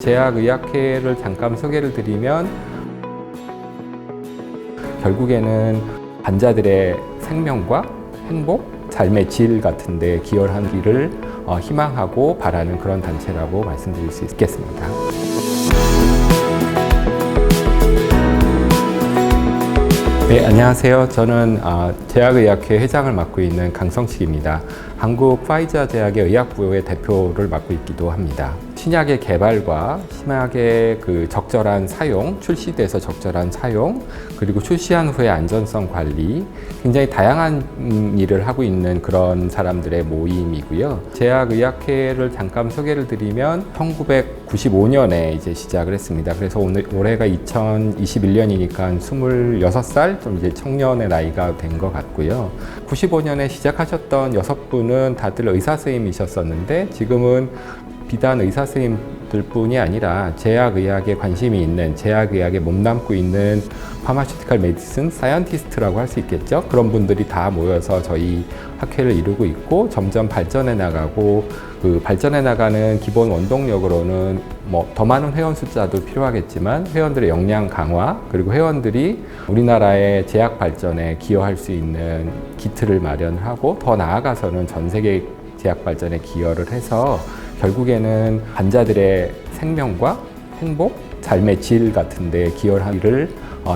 제약의학회를 잠깐 소개를 드리면 결국에는 환자들의 생명과 행복, 삶의 질 같은 데 기여하기를 희망하고 바라는 그런 단체라고 말씀드릴 수 있겠습니다. 네, 안녕하세요. 저는 제약의학회 회장을 맡고 있는 강성식입니다. 한국 파이자 제약의 의학부의 대표를 맡고 있기도 합니다. 신약의 개발과 신약의 적절한 사용, 출시돼서 적절한 사용, 그리고 출시한 후의 안전성 관리, 굉장히 다양한 일을 하고 있는 그런 사람들의 모임이고요. 제약의학회를 잠깐 소개를 드리면 1995년에 이제 시작을 했습니다. 그래서 올해가 2021년이니까 26살, 좀 이제 청년의 나이가 된 것 같고요. 95년에 시작하셨던 6분은 다들 의사 선생님이셨었는데 지금은 비단 의사 선생님들 뿐이 아니라 제약의학에 관심이 있는, 제약의학에 몸담고 있는 파마슈티컬 메디슨 사이언티스트라고 할 수 있겠죠. 그런 분들이 다 모여서 저희 학회를 이루고 있고 점점 발전해 나가고, 그 발전해 나가는 기본 원동력으로는 더 많은 회원 숫자도 필요하겠지만 회원들의 역량 강화, 그리고 회원들이 우리나라의 제약 발전에 기여할 수 있는 기틀을 마련하고, 더 나아가서는 전 세계 제약 발전에 기여를 해서 결국에는 환자들의 생명과 행복, 삶의 질 같은 데 기여하기를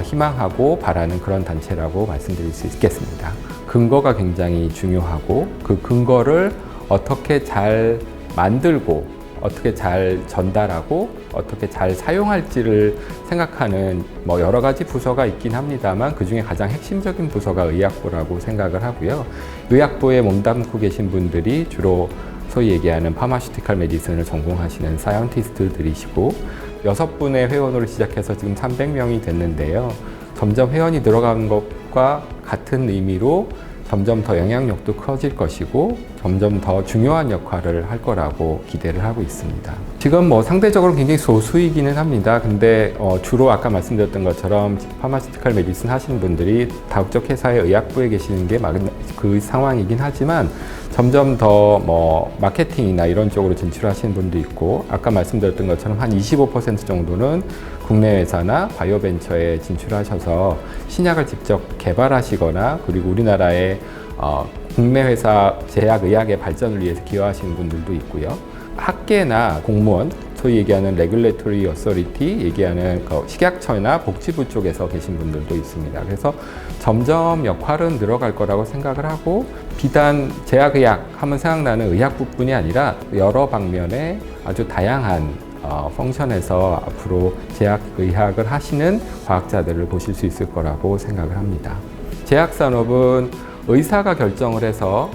희망하고 바라는 그런 단체라고 말씀드릴 수 있겠습니다. 근거가 굉장히 중요하고, 그 근거를 어떻게 잘 만들고 어떻게 잘 전달하고 어떻게 잘 사용할지를 생각하는 여러 가지 부서가 있긴 합니다만, 그 중에 가장 핵심적인 부서가 의학부라고 생각을 하고요. 의학부에 몸담고 계신 분들이 주로 소위 얘기하는 파마슈티컬 메디슨을 전공하시는 사이언티스트들이시고, 6분의 회원으로 시작해서 지금 300명이 됐는데요. 점점 회원이 늘어가는 것과 같은 의미로 점점 더 영향력도 커질 것이고 점점 더 중요한 역할을 할 거라고 기대를 하고 있습니다. 지금 상대적으로 굉장히 소수이기는 합니다. 근데 주로 아까 말씀드렸던 것처럼 파마시티컬 메디슨 하시는 분들이 다국적 회사의 의학부에 계시는 게 그 상황이긴 하지만 점점 더 마케팅이나 이런 쪽으로 진출하시는 분도 있고, 아까 말씀드렸던 것처럼 한 25% 정도는 국내 회사나 바이오벤처에 진출하셔서 신약을 직접 개발하시거나, 그리고 우리나라의 국내 회사 제약의학의 발전을 위해서 기여하시는 분들도 있고요. 학계나 공무원, 소위 얘기하는 레귤레토리 어서리티, 얘기하는 식약처나 복지부 쪽에서 계신 분들도 있습니다. 그래서 점점 역할은 늘어갈 거라고 생각을 하고, 비단 제약의학 하면 생각나는 의학부뿐이 아니라 여러 방면의 아주 다양한 펑션에서 앞으로 제약의학을 하시는 과학자들을 보실 수 있을 거라고 생각을 합니다. 제약산업은 의사가 결정을 해서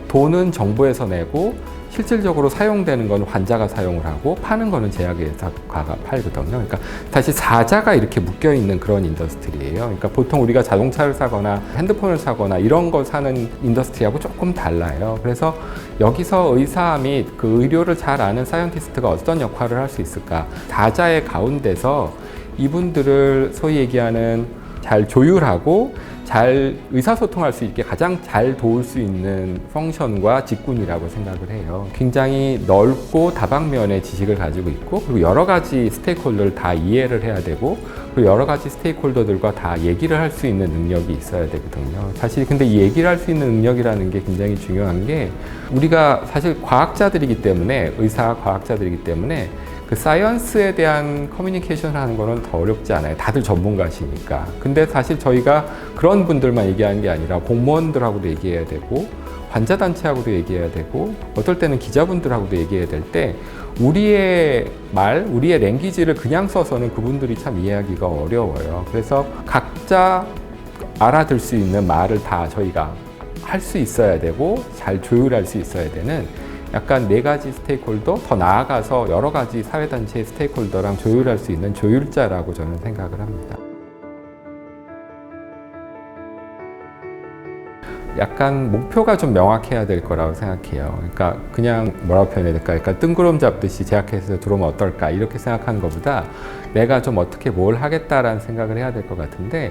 돈은 정부에서 내고 실질적으로 사용되는 건 환자가 사용을 하고 파는 거는 제약회사가 팔거든요. 그러니까 사실 사자가 이렇게 묶여 있는 그런 인더스트리예요. 그러니까 보통 우리가 자동차를 사거나 핸드폰을 사거나 이런 걸 사는 인더스트리하고 조금 달라요. 그래서 여기서 의사 및 그 의료를 잘 아는 사이언티스트가 어떤 역할을 할 수 있을까? 사자의 가운데서 이분들을 소위 얘기하는 잘 조율하고 잘 의사소통할 수 있게 가장 잘 도울 수 있는 펑션과 직군이라고 생각을 해요. 굉장히 넓고 다방면의 지식을 가지고 있고, 그리고 여러 가지 스테이크홀더를 다 이해를 해야 되고, 그리고 여러 가지 스테이크홀더들과 다 얘기를 할 수 있는 능력이 있어야 되거든요. 사실 근데 이 얘기를 할 수 있는 능력이라는 게 굉장히 중요한 게, 우리가 사실 과학자들이기 때문에, 의사 과학자들이기 때문에 그 사이언스에 대한 커뮤니케이션을 하는 거는 더 어렵지 않아요. 다들 전문가시니까. 근데 사실 저희가 그런 분들만 얘기하는 게 아니라 공무원들하고도 얘기해야 되고, 환자단체하고도 얘기해야 되고, 어떨 때는 기자분들하고도 얘기해야 될 때 우리의 말, 우리의 랭귀지를 그냥 써서는 그분들이 참 이해하기가 어려워요. 그래서 각자 알아들 수 있는 말을 다 저희가 할 수 있어야 되고 잘 조율할 수 있어야 되는, 약간 4가지 스테이크홀더, 더 나아가서 여러 가지 사회단체의 스테이크홀더랑 조율할 수 있는 조율자라고 저는 생각을 합니다. 약간 목표가 좀 명확해야 될 거라고 생각해요. 그러니까 그냥 뭐라고 표현해야 될까? 그러니까 뜬구름 잡듯이 제약회사에서 들어오면 어떨까? 이렇게 생각하는 것보다 내가 좀 어떻게 뭘 하겠다라는 생각을 해야 될 것 같은데,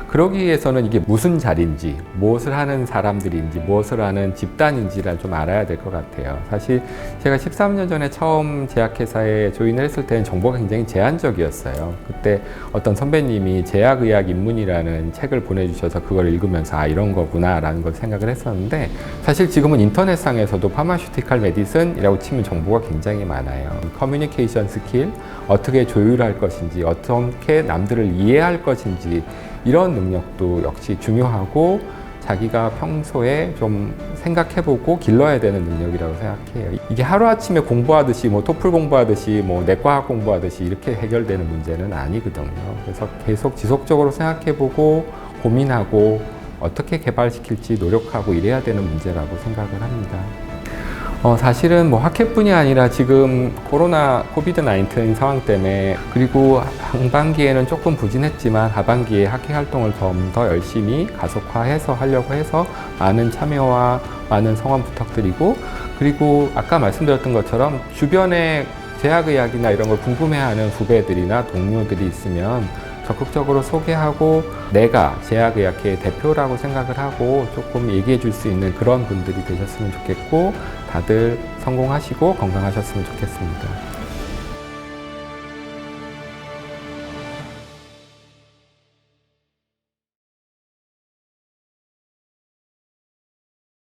그러기 위해서는 이게 무슨 자리인지, 무엇을 하는 사람들인지, 무엇을 하는 집단인지를 좀 알아야 될 것 같아요. 사실 제가 13년 전에 처음 제약회사에 조인을 했을 때는 정보가 굉장히 제한적이었어요. 그때 어떤 선배님이 제약의학 입문이라는 책을 보내주셔서 그걸 읽으면서 아, 이런 거구나 라는 걸 생각을 했었는데, 사실 지금은 인터넷상에서도 파마슈티컬 메디슨이라고 치면 정보가 굉장히 많아요. 커뮤니케이션 스킬, 어떻게 조율할 것인지, 어떻게 남들을 이해할 것인지, 이런 능력도 역시 중요하고 자기가 평소에 좀 생각해보고 길러야 되는 능력이라고 생각해요. 이게 하루아침에 공부하듯이 뭐 토플 공부하듯이 뭐 내과학 공부하듯이 이렇게 해결되는 문제는 아니거든요. 그래서 계속 지속적으로 생각해보고 고민하고 어떻게 개발시킬지 노력하고 이래야 되는 문제라고 생각을 합니다. 사실은 뭐 학회뿐이 아니라 지금 코로나 코비드-19 상황 때문에, 그리고 상반기에는 조금 부진했지만 하반기에 학회 활동을 좀 더 열심히 가속화해서 하려고 해서 많은 참여와 많은 성원 부탁드리고, 그리고 아까 말씀드렸던 것처럼 주변에 제약의학이나 이런 걸 궁금해하는 후배들이나 동료들이 있으면 적극적으로 소개하고 내가 제약의학회의 대표라고 생각을 하고 조금 얘기해 줄 수 있는 그런 분들이 되셨으면 좋겠고, 다들 성공하시고 건강하셨으면 좋겠습니다.